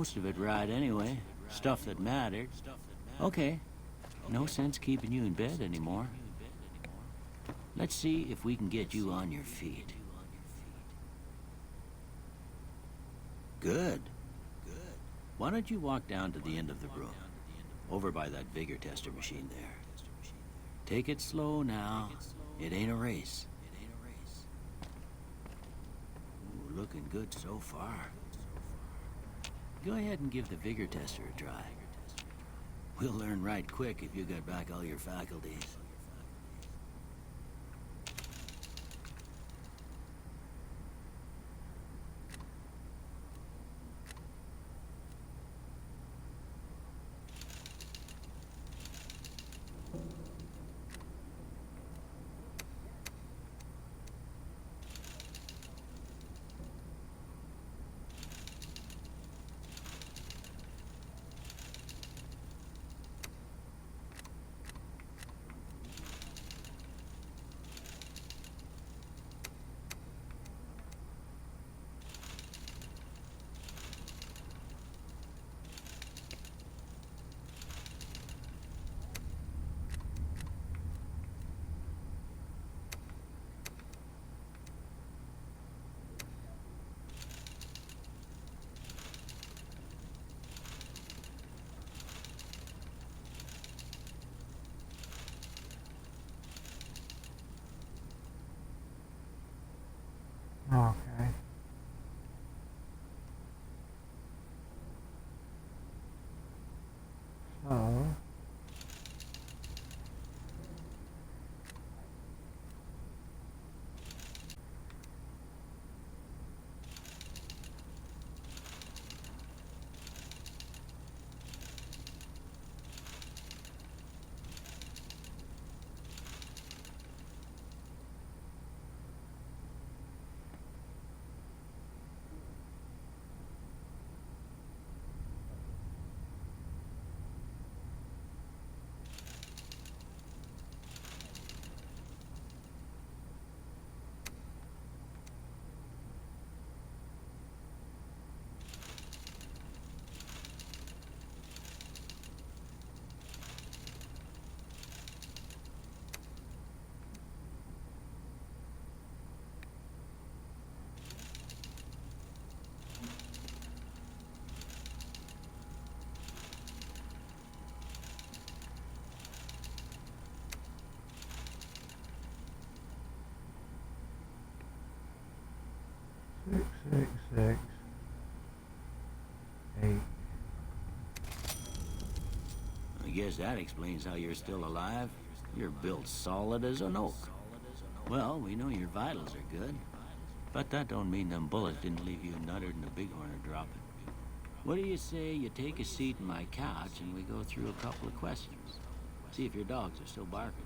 most of it right anyway. Stuff that mattered. Okay. No sense keeping you in bed anymore. Let's see if we can get you on your feet. Good. Why don't you walk down to the end of the room? Over by that vigor tester machine there. Take it slow now. It ain't a race. Ooh, looking good so far. Go ahead and give the vigor tester a try. We'll learn right quick if you got back all your faculties. Okay. So, 666 8. I guess that explains how you're still alive. You're built solid as an oak. Well, we know your vitals are good. But that don't mean them bullets didn't leave you nuttered and the bighorn are dropping. What do you say you take a seat in my couch and we go through a couple of questions? See if your dogs are still barking.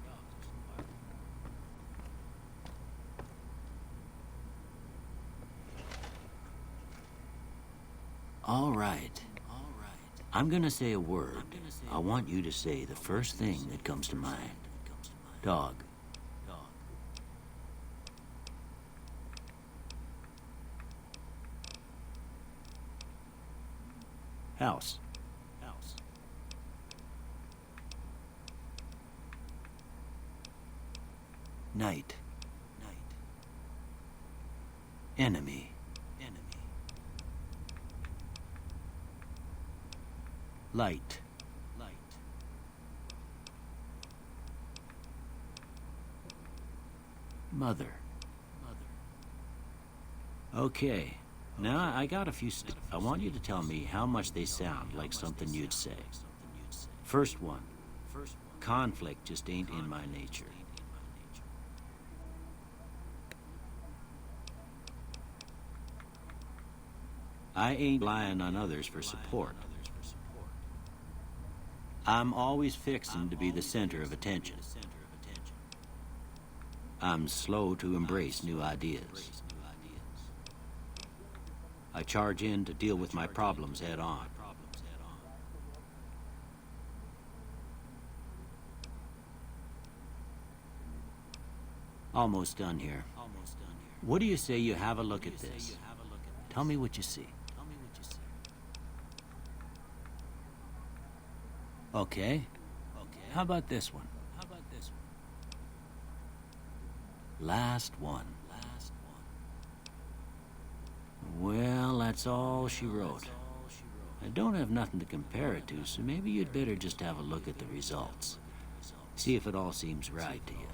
All right. I'm gonna say a word. I want you to say the first thing that comes to mind. Dog. House. Night. Enemy. Light. Mother. Okay. Now I got a few I want you to tell me how much they sound like something you'd say. First one. Conflict just ain't in my nature. I ain't relying on others for support. I'm always fixing to be the center of attention. I'm slow to embrace new ideas. I charge in to deal with my problems head on. Almost done here. What do you say you have a look at this? Tell me what you see. Okay. How about this one? Last one. Well, that's all she wrote. I don't have nothing to compare it to, so maybe you'd better just have a look at the results. See if it all seems right to you.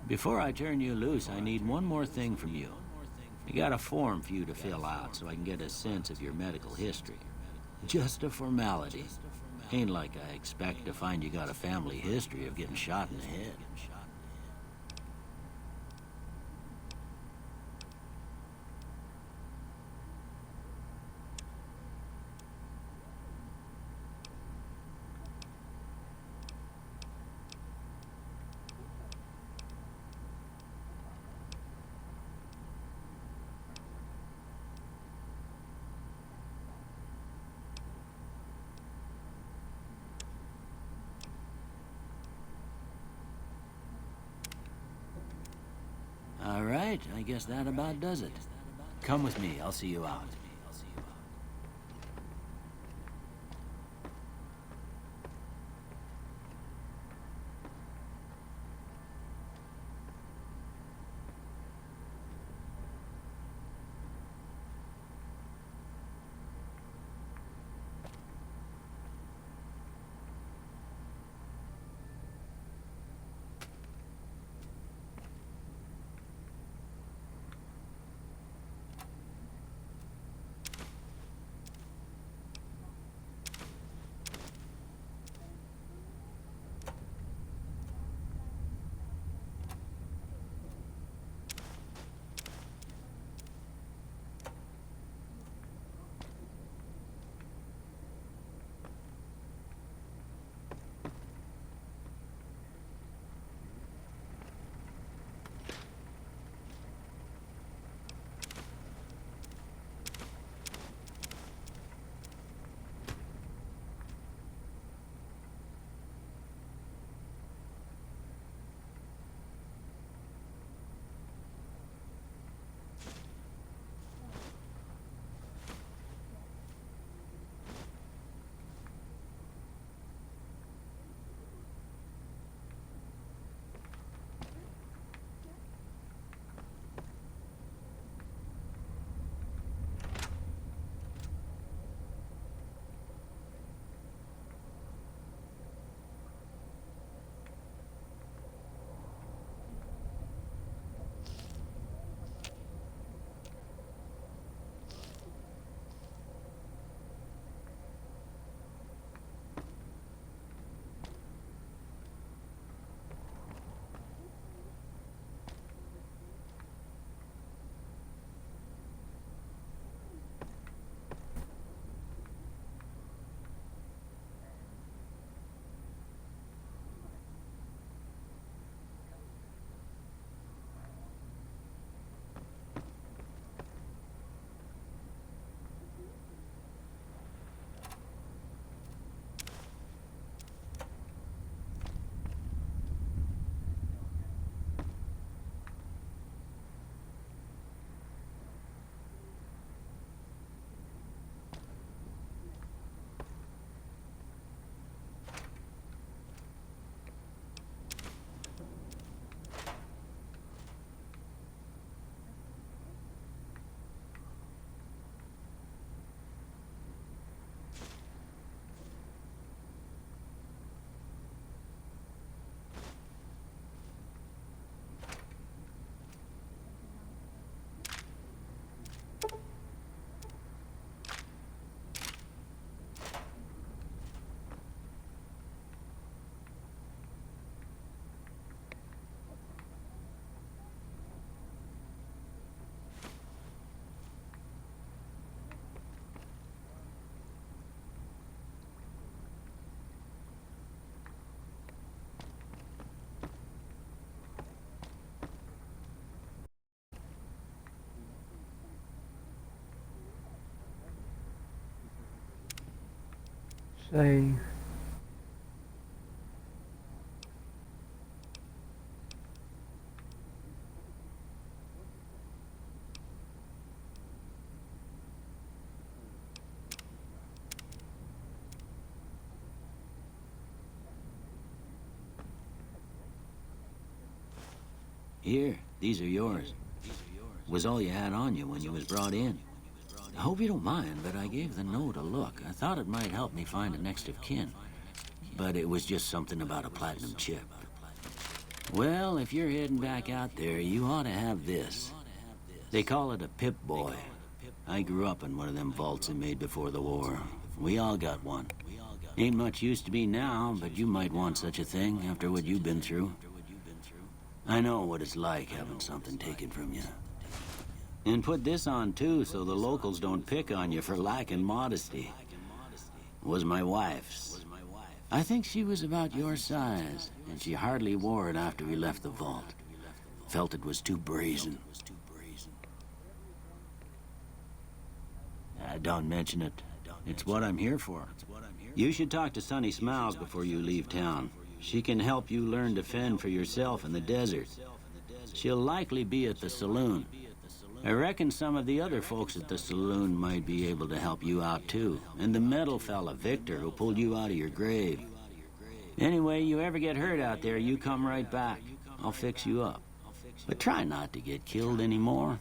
Before I turn you loose, I need one more thing from you. I got a form for you to fill out so I can get a sense of your medical history. Just a formality. Ain't like I expect to find you got a family history of getting shot in the head. All right, I guess that about does it. Come with me, I'll see you out. Save. Here, these are yours. Was all you had on you when you was brought in. I hope you don't mind, but I gave the note a look. I thought it might help me find a next of kin. But it was just something about a platinum chip. Well, if you're heading back out there, you ought to have this. They call it a Pip-Boy. I grew up in one of them vaults they made before the war. We all got one. Ain't much use to me now, but you might want such a thing after what you've been through. I know what it's like having something taken from you. And put this on, too, so the locals don't pick on you for lacking modesty. Was my wife's. I think she was about your size, and she hardly wore it after we left the vault. Felt it was too brazen. Don't mention it. It's what I'm here for. You should talk to Sunny Smiles before you leave town. She can help you learn to fend for yourself in the desert. She'll likely be at the saloon. I reckon some of the other folks at the saloon might be able to help you out too. And the metal fella, Victor, who pulled you out of your grave. Anyway, you ever get hurt out there, you come right back. I'll fix you up. But try not to get killed anymore.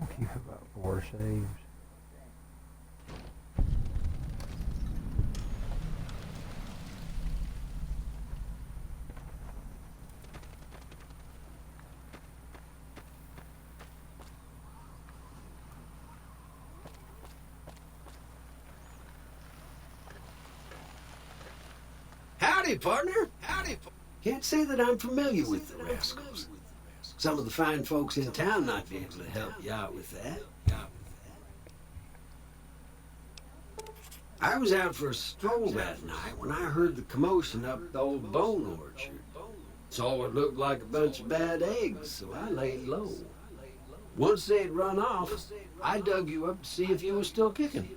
I'll keep about 4 saves. Howdy, partner. Howdy. Can't say that I'm familiar with the rascals. Some of the fine folks in town might be able to help you out with that. I was out for a stroll that night when I heard the commotion up the old bone orchard. Saw what looked like a bunch of bad eggs, so I laid low. Once they'd run off, I dug you up to see if you were still kicking.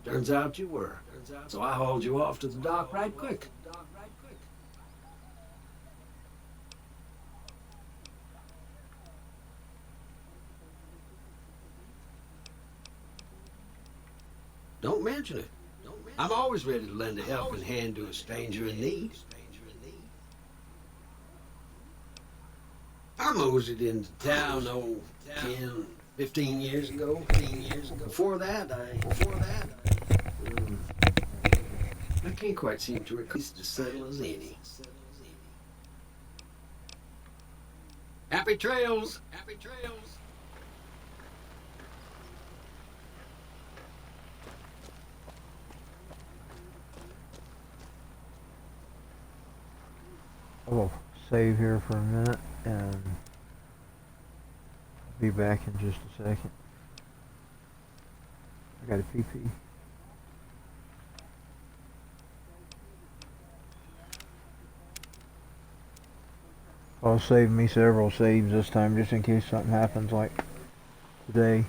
Turns out you were. So I hauled you off to the dock right quick. Don't mention it. I'm always ready to lend a helping hand to a stranger in need. I moseyed into town, 10, 15 years ago. Before that, I can't quite seem to recall as settle as any. Happy trails! Happy trails! I will save here for a minute and be back in just a second. I got a pee-pee. I'll save me several saves this time just in case something happens like today.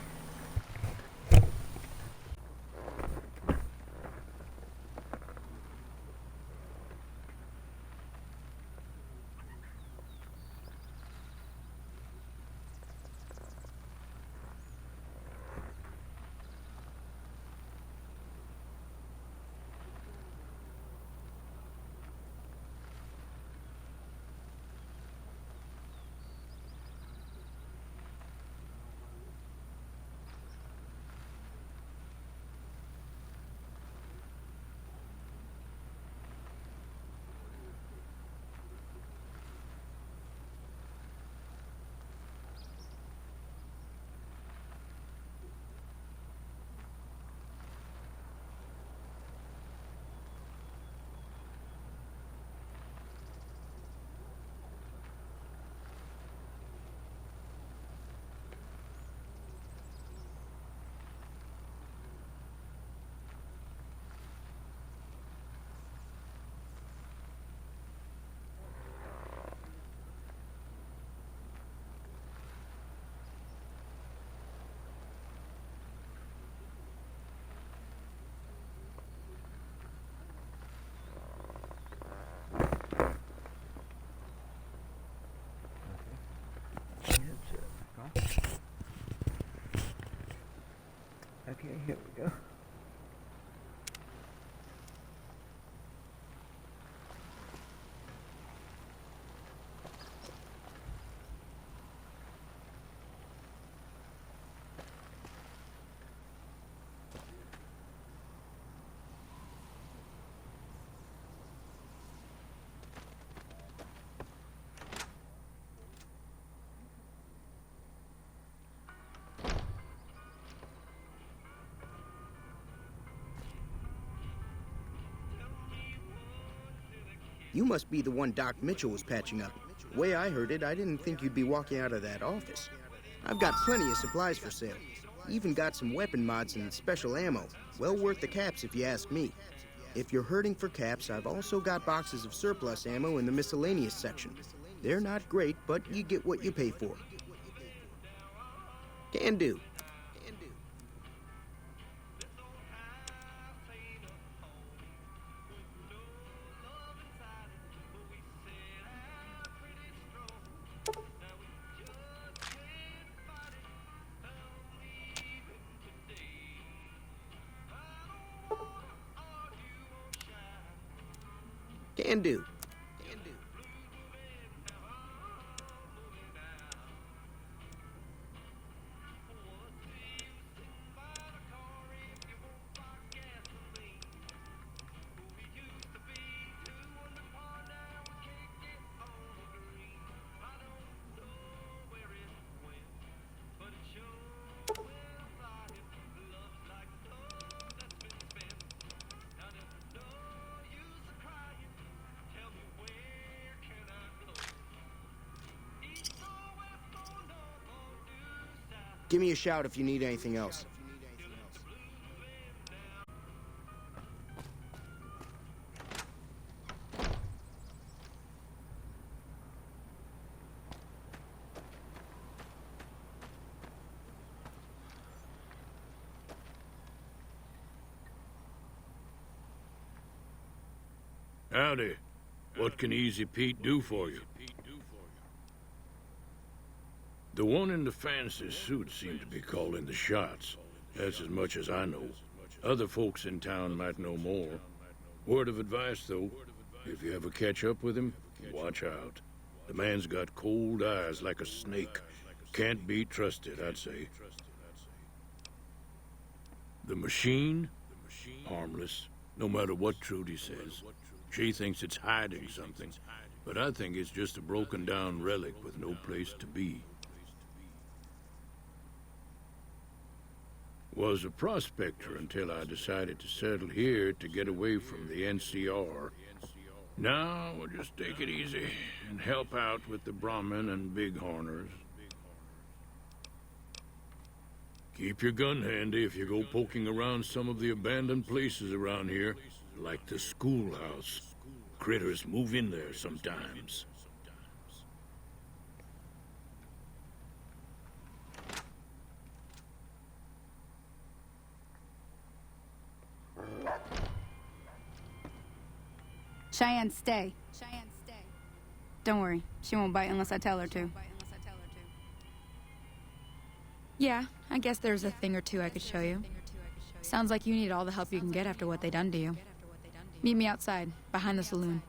Here we go. You must be the one Doc Mitchell was patching up. The way I heard it, I didn't think you'd be walking out of that office. I've got plenty of supplies for sale. Even got some weapon mods and special ammo. Well worth the caps if you ask me. If you're hurting for caps, I've also got boxes of surplus ammo in the miscellaneous section. They're not great, but you get what you pay for. Can do. Can do. Give me a shout if you need anything else. Howdy. What can Easy Pete do for you? The one in the fancy suit seemed to be calling the shots. That's as much as I know. Other folks in town might know more. Word of advice, though, if you ever catch up with him, watch out. The man's got cold eyes like a snake. Can't be trusted, I'd say. The machine? Harmless, no matter what Trudy says. She thinks it's hiding something, but I think it's just a broken-down relic with no place to be. Was a prospector until I decided to settle here to get away from the NCR. Now we'll just take it easy and help out with the Brahmin and Bighorners. Keep your gun handy if you go poking around some of the abandoned places around here, like the schoolhouse. Critters move in there sometimes. Cheyenne, stay. Don't worry, she won't bite unless I tell her to. Yeah, I guess there's a thing or two I could show you. Sounds like you need all the help you can get after what they done to you. Meet me outside, behind the saloon.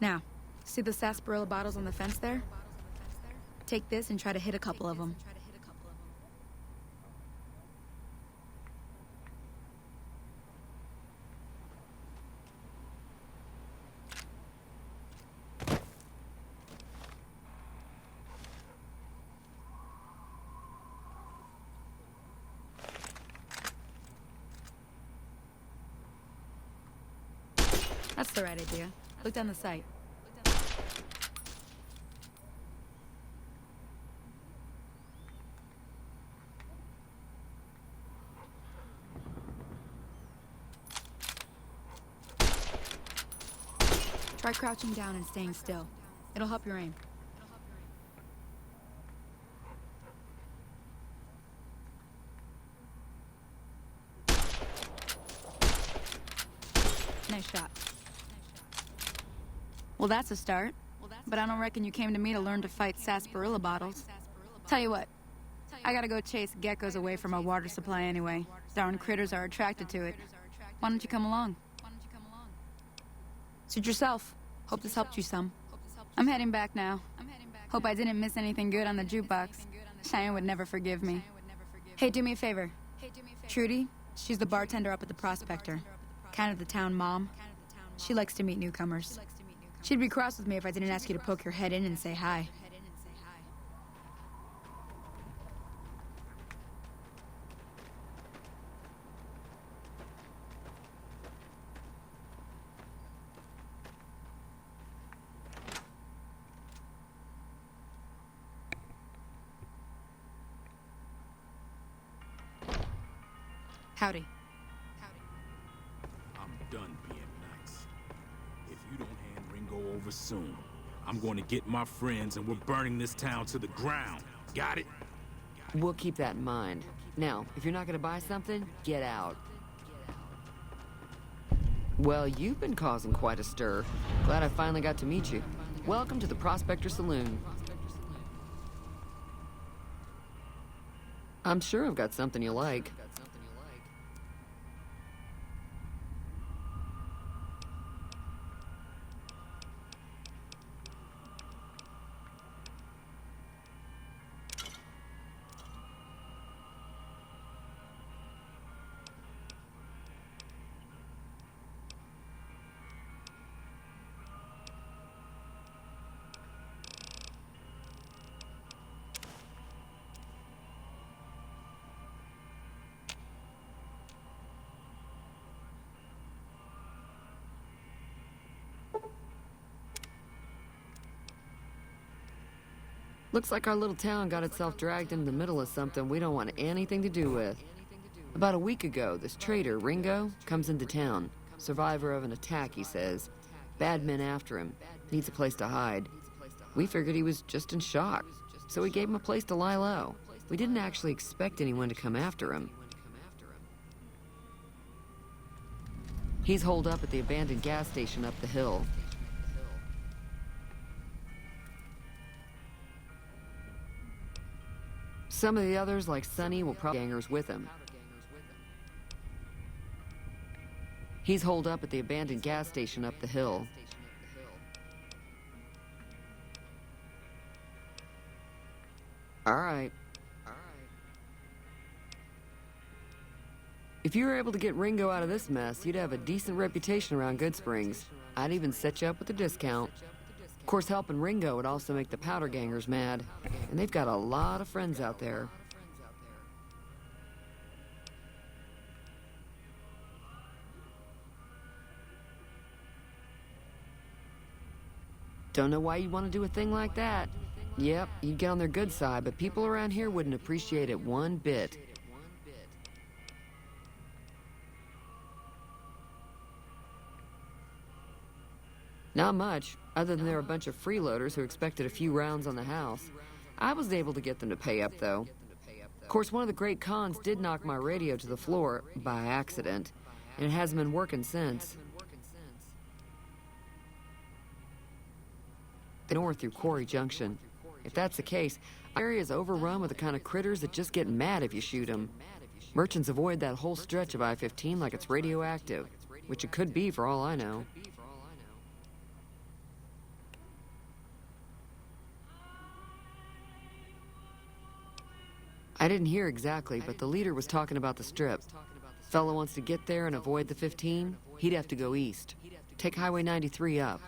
Now, see the sarsaparilla bottles on the fence there? Take this and try to hit a couple of them. That's the right idea. Look down the sight. Try crouching down and staying still. It'll help your aim. Nice shot. Well, that's a start. But I don't reckon you came to me to learn to fight sarsaparilla bottles. Tell you what, I gotta go chase geckos away from our water supply anyway. Darn critters are attracted to it. Why don't you come along? Suit yourself. Hope this helped you some. I'm heading back now. Hope I didn't miss anything good on the jukebox. Cheyenne would never forgive me. Hey, do me a favor. Trudy, she's the bartender up at the Prospector. Kind of the town mom. She likes to meet newcomers. She'd be cross with me if I didn't ask you to poke your head in and say hi. Howdy. I'm done being nice. If you don't hand Ringo over soon, I'm going to get my friends and we're burning this town to the ground. Got it? We'll keep that in mind. Now, if you're not gonna buy something, get out. Well, you've been causing quite a stir. Glad I finally got to meet you. Welcome to the Prospector Saloon. I'm sure I've got something you like. Looks like our little town got itself dragged into the middle of something we don't want anything to do with. About a week ago, this traitor, Ringo, comes into town. Survivor of an attack, he says. Bad men after him. Needs a place to hide. We figured he was just in shock, so we gave him a place to lie low. We didn't actually expect anyone to come after him. He's holed up at the abandoned gas station up the hill. Some of the others, like Sonny, will probably gangers with him. He's holed up at the abandoned gas station up the hill. All right. If you were able to get Ringo out of this mess, you'd have a decent reputation around Goodsprings. I'd even set you up with a discount. Of course, helping Ringo would also make the powder gangers mad, and they've got a lot of friends out there. Don't know why you'd want to do a thing like that. Yep, you'd get on their good side, but people around here wouldn't appreciate it one bit. Not much, other than there were a bunch of freeloaders who expected a few rounds on the house. I was able to get them to pay up, though. Of course, one of the great cons did knock my radio to the floor, by accident, and it hasn't been working since. North through Quarry Junction. If that's the case, our area is overrun with the kind of critters that just get mad if you shoot them. Merchants avoid that whole stretch of I-15 like it's radioactive, which it could be for all I know. I didn't hear exactly, but the leader was talking about the Strip. Fella wants to get there and avoid the 15, he'd have to go east. Take Highway 93 up.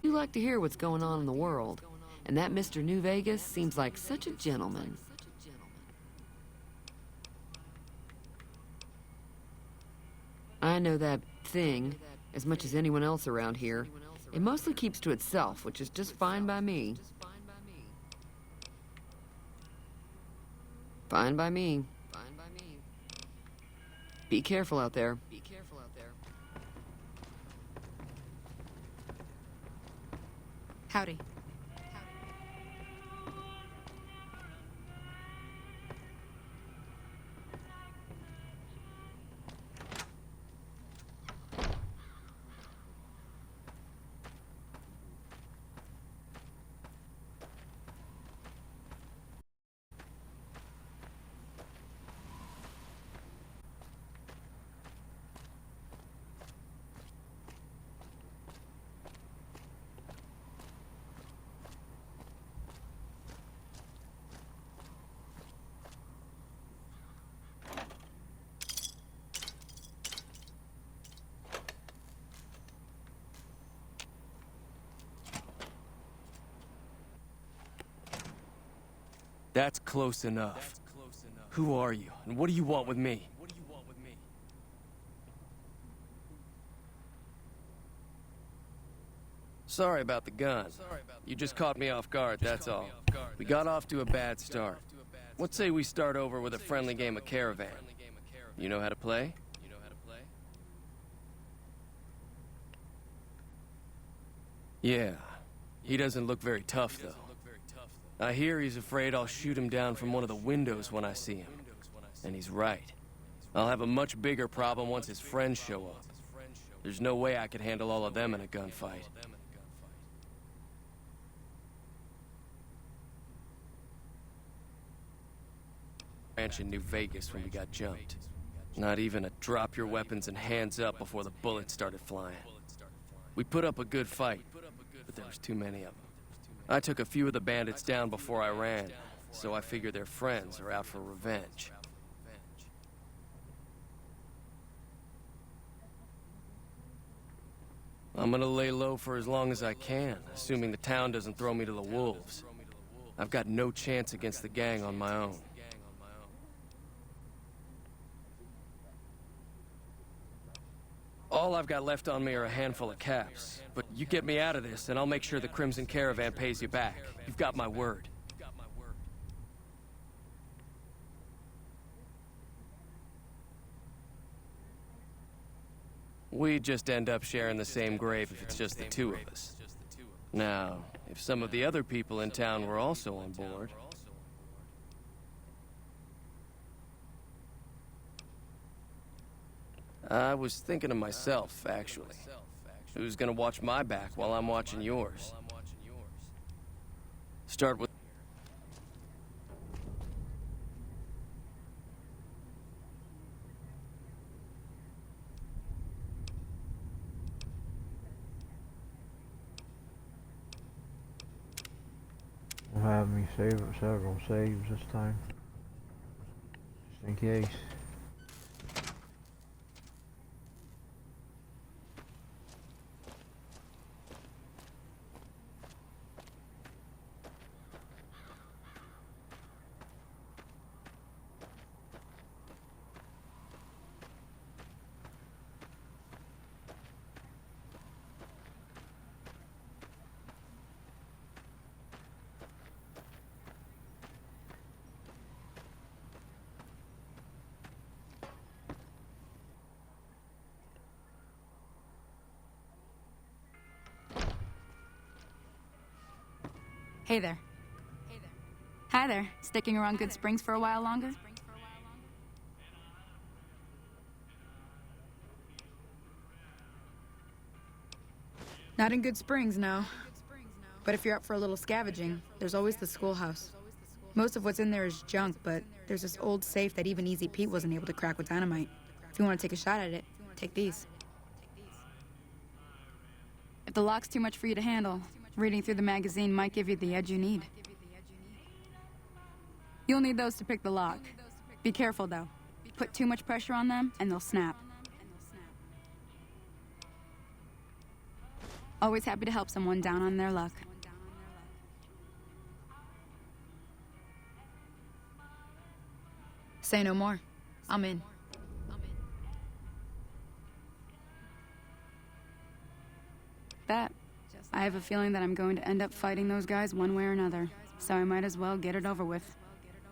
You like to hear what's going on in the world, and that Mr. New Vegas seems like such a gentleman. I know that thing as much as anyone else around here. It mostly keeps to itself, which is just fine by me. Fine by me. Be careful out there. Howdy. That's close enough. Who are you, and what do you want with me? Sorry about the gun. You just caught me off guard, that's all. We got off to a bad start. Let's say we start over with a friendly game of Caravan. You know how to play? Yeah. He doesn't look very tough, though. I hear he's afraid I'll shoot him down from one of the windows when I see him. And he's right. I'll have a much bigger problem once his friends show up. There's no way I could handle all of them in a gunfight. Ranch in New Vegas when we got jumped. Not even a drop your weapons and hands up before the bullets started flying. We put up a good fight, but there was too many of them. I took a few of the bandits down before I ran, so I figure their friends are out for revenge. I'm gonna lay low for as long as I can, assuming the town doesn't throw me to the wolves. I've got no chance against the gang on my own. All I've got left on me are a handful of caps. But you get me out of this, and I'll make sure the Crimson Caravan pays you back. You've got my word. We just end up sharing the same grave if it's just the two of us. Now, if some of the other people in town were also on board... I was thinking of myself, actually. Who's gonna watch my back while I'm watching yours? Start with... We'll have me save several saves this time. Just in case. Hey there. Hi there. Sticking around Good Springs for a while longer? Not in Good Springs, no. But if you're up for a little scavenging, there's always the schoolhouse. Most of what's in there is junk, but there's this old safe that even Easy Pete wasn't able to crack with dynamite. If you want to take a shot at it, take these. If the lock's too much for you to handle, Reading through the magazine might give you the edge you need. You'll need those to pick the lock. Be careful, though. Put too much pressure on them, and they'll snap. Always happy to help someone down on their luck. Say no more. I'm in. That. I have a feeling that I'm going to end up fighting those guys one way or another, so I might as well get it over with.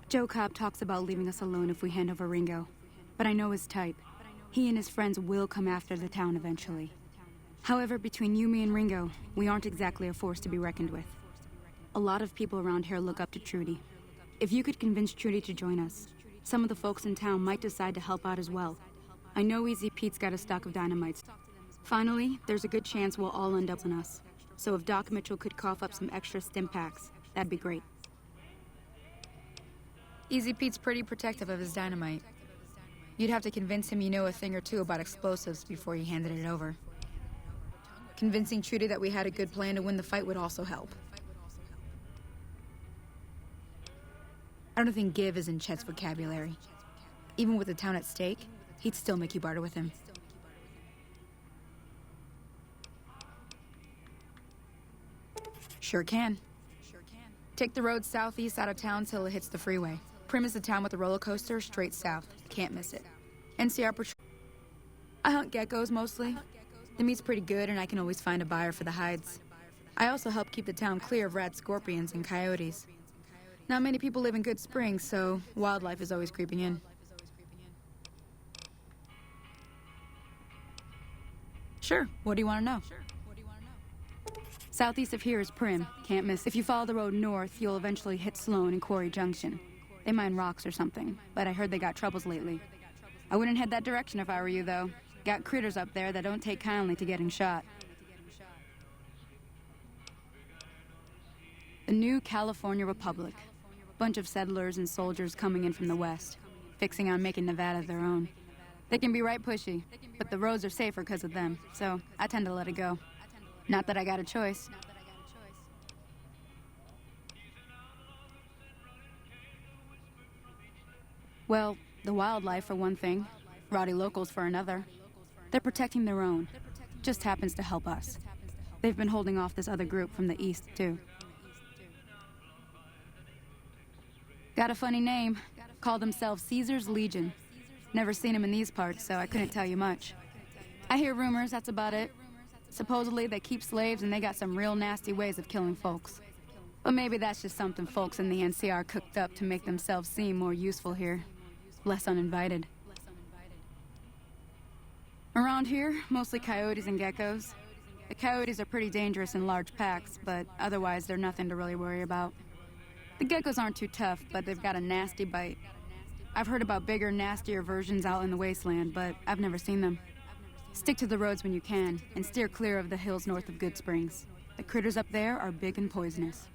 Joe Cobb talks about leaving us alone if we hand over Ringo, but I know his type. He and his friends will come after the town eventually. However, between you, me, and Ringo, we aren't exactly a force to be reckoned with. A lot of people around here look up to Trudy. If you could convince Trudy to join us, some of the folks in town might decide to help out as well. I know Easy Pete's got a stock of dynamites. Finally, there's a good chance we'll all end up in us. So if Doc Mitchell could cough up some extra stim packs, that'd be great. Easy Pete's pretty protective of his dynamite. You'd have to convince him you know a thing or two about explosives before you handed it over. Convincing Trudy that we had a good plan to win the fight would also help. I don't think give is in Chet's vocabulary. Even with the town at stake, he'd still make you barter with him. Sure can. Take the road southeast out of town till it hits the freeway. Premise the town with a roller coaster straight south. Can't miss it. NCR patrol. I hunt geckos mostly. The meat's pretty good and I can always find a buyer for the hides. I also help keep the town clear of rad scorpions and coyotes. Not many people live in Good Springs, so wildlife is always creeping in. Sure, what do you want to know? Southeast of here is Prim. Can't miss. If you follow the road north, you'll eventually hit Sloan and Quarry Junction. They mine rocks or something, but I heard they got troubles lately. I wouldn't head that direction if I were you, though. Got critters up there that don't take kindly to getting shot. The new California Republic. Bunch of settlers and soldiers coming in from the west, fixing on making Nevada their own. They can be right pushy, but the roads are safer because of them, so I tend to let it go. Not that I got a choice. Well, the wildlife for one thing, rowdy locals for another. They're protecting their own. Just happens to help us. They've been holding off this other group from the east, too. Got a funny name. Call themselves Caesar's Legion. Never seen them in these parts, so I couldn't tell you much. I hear rumors, that's about it. Supposedly they keep slaves and they got some real nasty ways of killing folks. But maybe that's just something folks in the NCR cooked up to make themselves seem more useful here. Less uninvited. Around here, mostly coyotes and geckos. The coyotes are pretty dangerous in large packs, but otherwise they're nothing to really worry about. The geckos aren't too tough, but they've got a nasty bite. I've heard about bigger, nastier versions out in the wasteland, but I've never seen them. Stick to the roads when you can, and steer clear of the hills north of Good Springs. The critters up there are big and poisonous.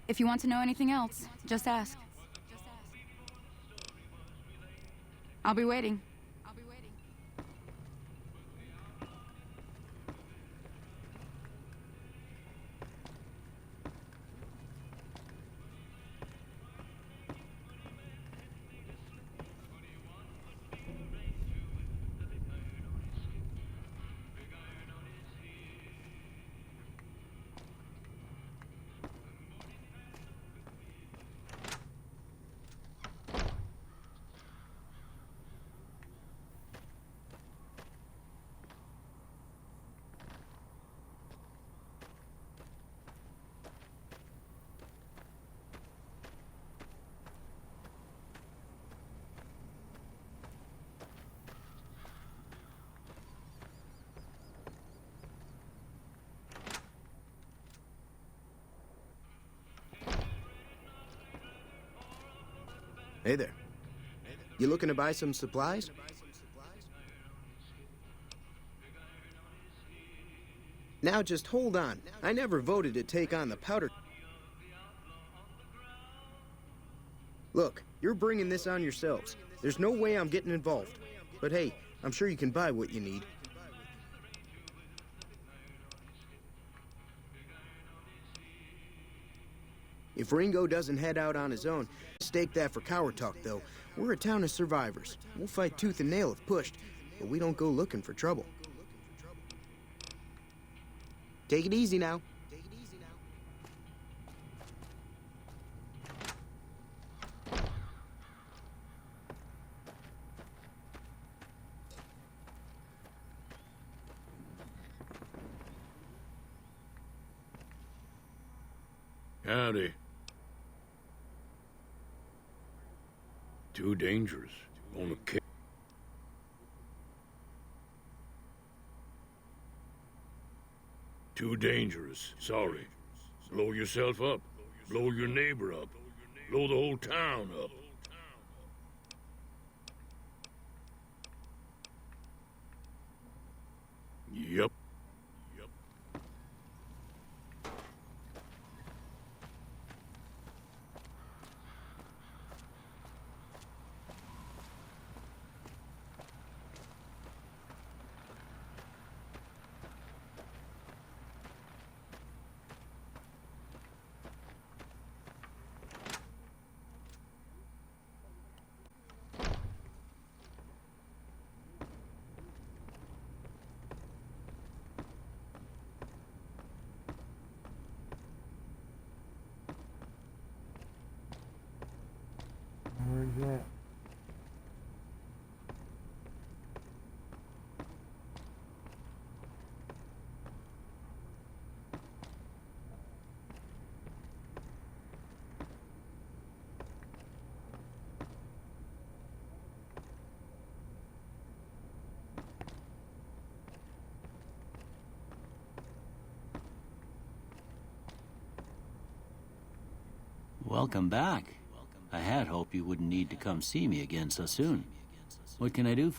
If you want to know anything else, just ask. I'll be waiting. Hey there. You looking to buy some supplies? Now just hold on. I never voted to take on the powder. Look, you're bringing this on yourselves. There's no way I'm getting involved. But hey, I'm sure you can buy what you need. If Ringo doesn't head out on his own, mistake that for coward talk, though. We're a town of survivors. We'll fight tooth and nail if pushed, but we don't go looking for trouble. Take it easy now. Howdy. Too dangerous. On a kick. Too dangerous. Sorry. Blow yourself up. Blow your neighbor up. Blow the whole town up. Yep. Where's that? Welcome back. I had hoped you wouldn't need to come see me again so soon. What can I do?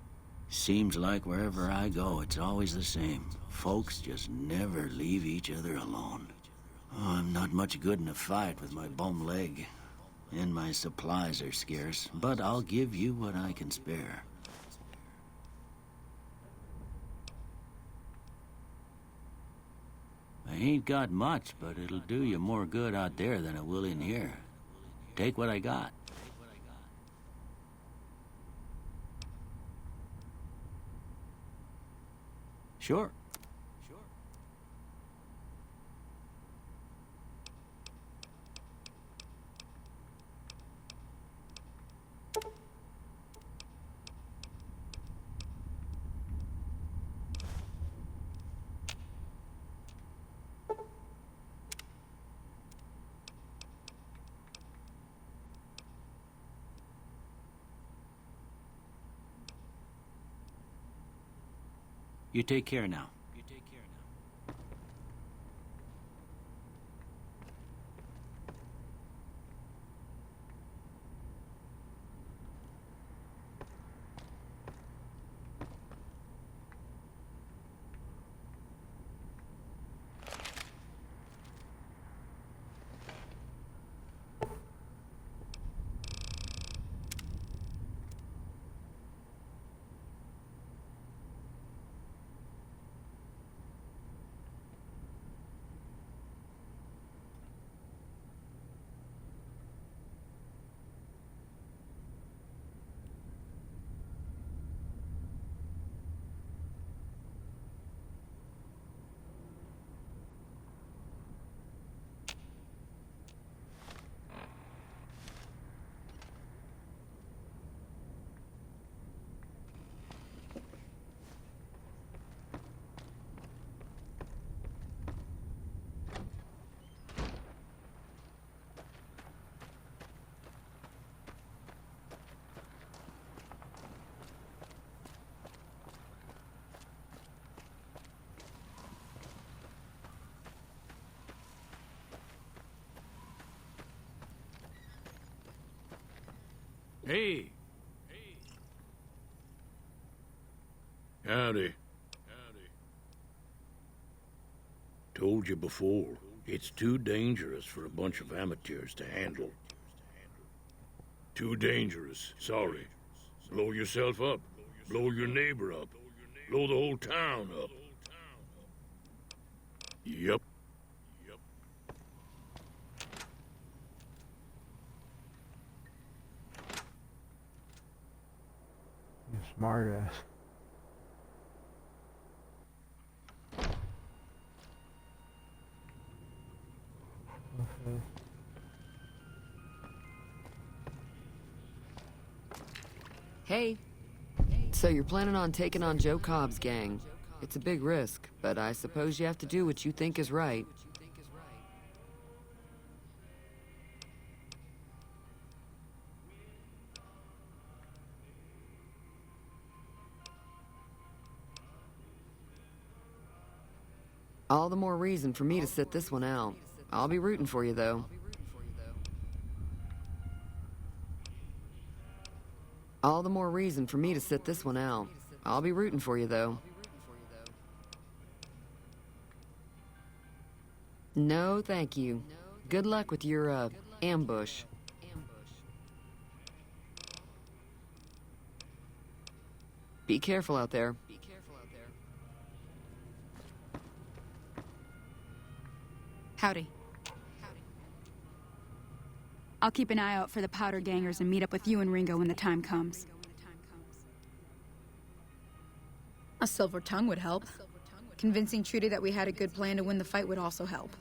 Seems like wherever I go, it's always the same. Folks just never leave each other alone. Oh, I'm not much good in a fight with my bum leg. And my supplies are scarce, but I'll give you what I can spare. I ain't got much, but it'll do you more good out there than it will in here. Take what I got. Sure. You take care now. Hey! Howdy. Told you before, it's too dangerous for a bunch of amateurs to handle. Too dangerous, sorry. Blow yourself up. Blow your neighbor up. Blow the whole town up. Yep. Smart ass. Okay. Hey. So you're planning on taking on Joe Cobb's gang. It's a big risk, but I suppose you have to do what you think is right. All the more reason for me to sit this one out. I'll be rooting for you, though. All the more reason for me to sit this one out. I'll be rooting for you, though. No, thank you. Good luck with your, ambush. Be careful out there. Howdy. I'll keep an eye out for the powder gangers and meet up with you and Ringo when the time comes. A silver tongue would help. Convincing Trudy that we had a good plan to win the fight would also help.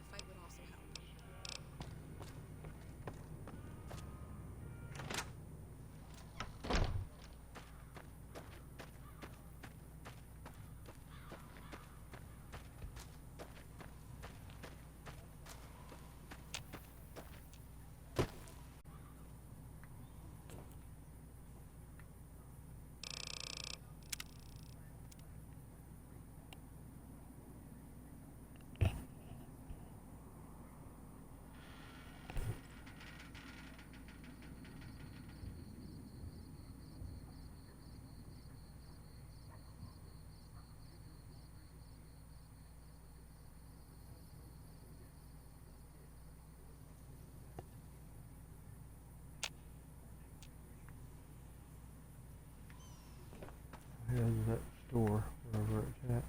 Here's that store, wherever it's at.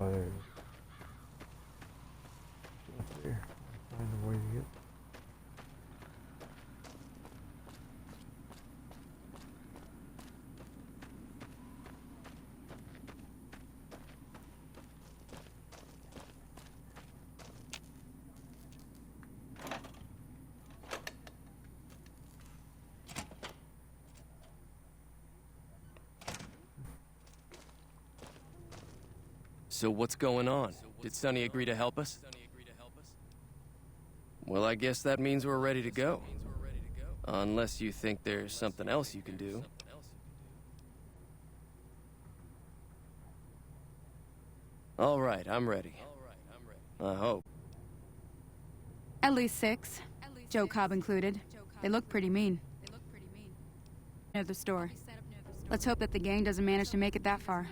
Oh, there it is. It's up there. I'll find a way to get. So what's going on? Did Sonny agree to help us? Well, I guess that means we're ready to go. Unless you think there's something else you can do. All right, I'm ready. I hope. At least 6. Joe Cobb included. They look pretty mean. Near the store. Let's hope that the gang doesn't manage to make it that far.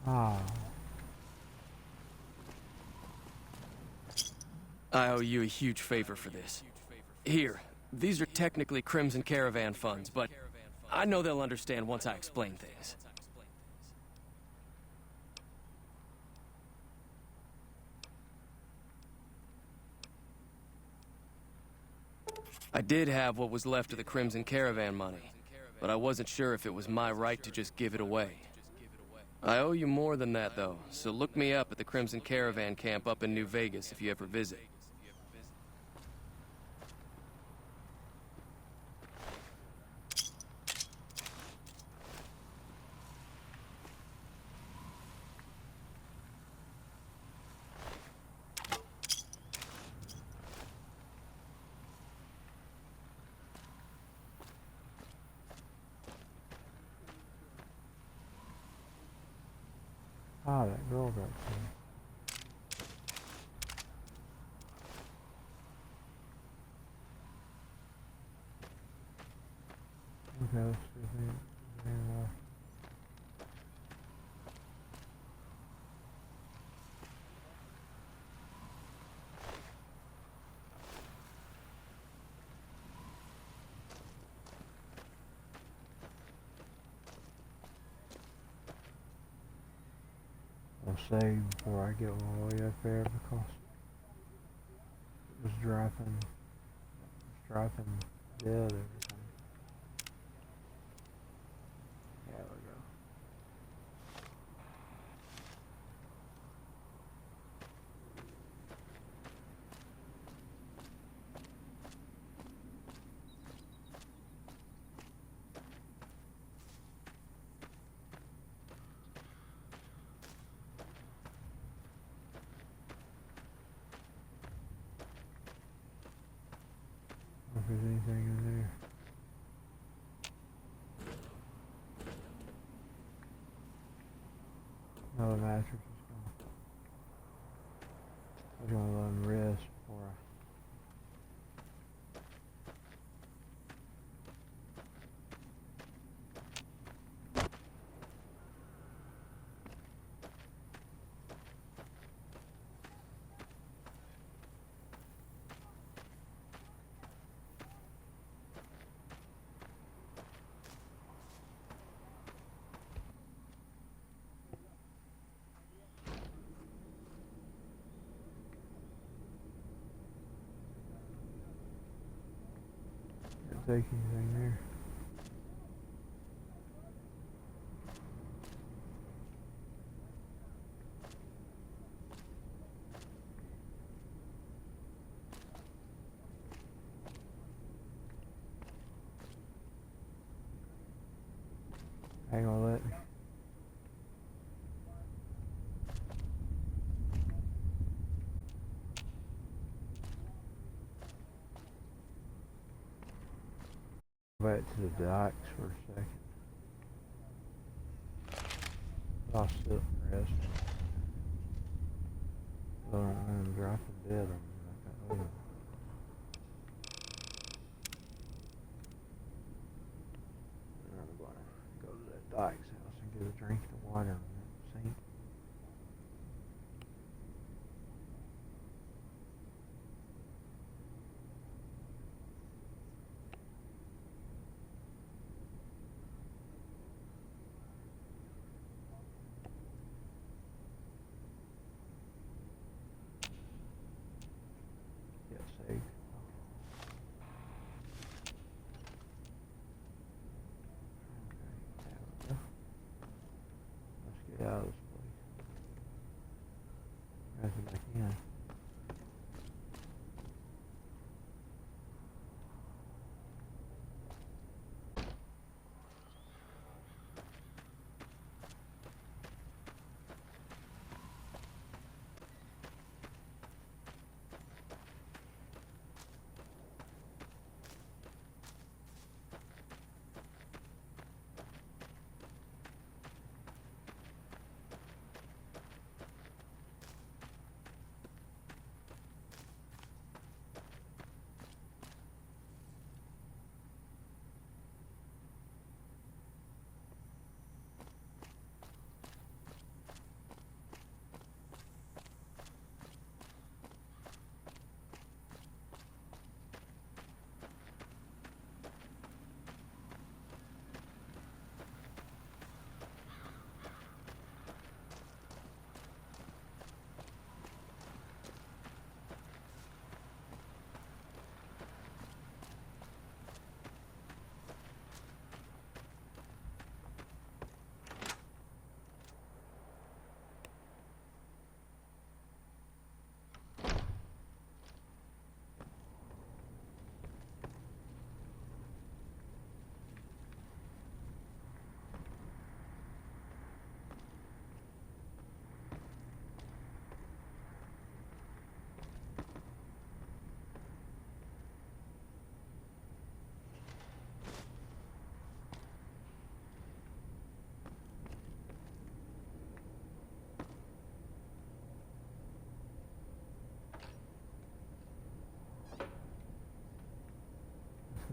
Ah. I owe you a huge favor for this. Here, these are technically Crimson Caravan funds, but I know they'll understand once I explain things. I did have what was left of the Crimson Caravan money, but I wasn't sure if it was my right to just give it away. I owe you more than that, though, so look me up at the Crimson Caravan camp up in New Vegas if you ever visit. Ah, that girl got killed. Okay, let's see if they I'll save before I get all the way up there because it was dropping dead every time. There we go. If there's anything in there. No, the mattress is gone. I was gonna let him rest before I. Take anything there. Hang on, let me. Back to the docks for a second. I'll sit and rest. I don't want him dropping dead on me like that other one. I'm gonna go to that docks house and get a drink of water on that sink. Save. Okay, there we go. Let's get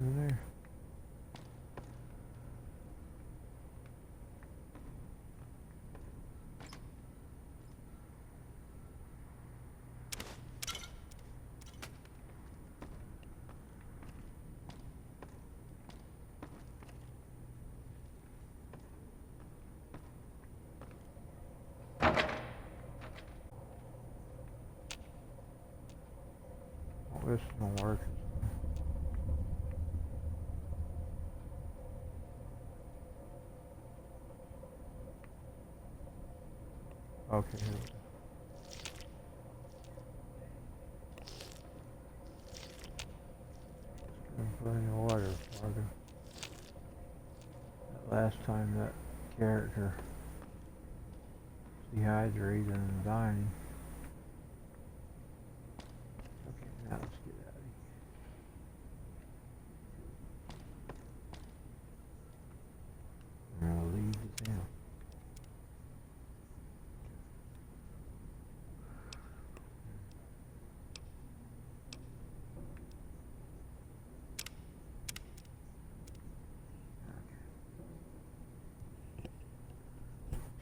in there. Oh, this is gonna work. Okay, here we go. Plenty of water, Fargo. That last time that character dehydrated and dying. Okay, now let's get out of here. I'll leave the town.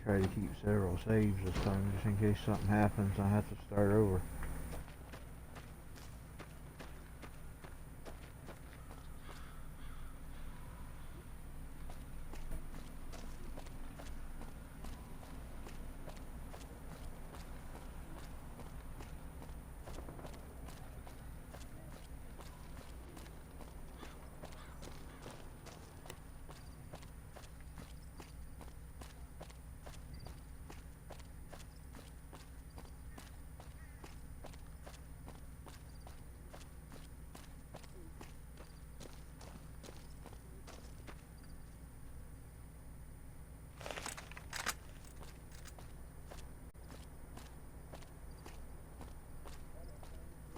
Try to keep several saves this time, just in case something happens. I have to start over.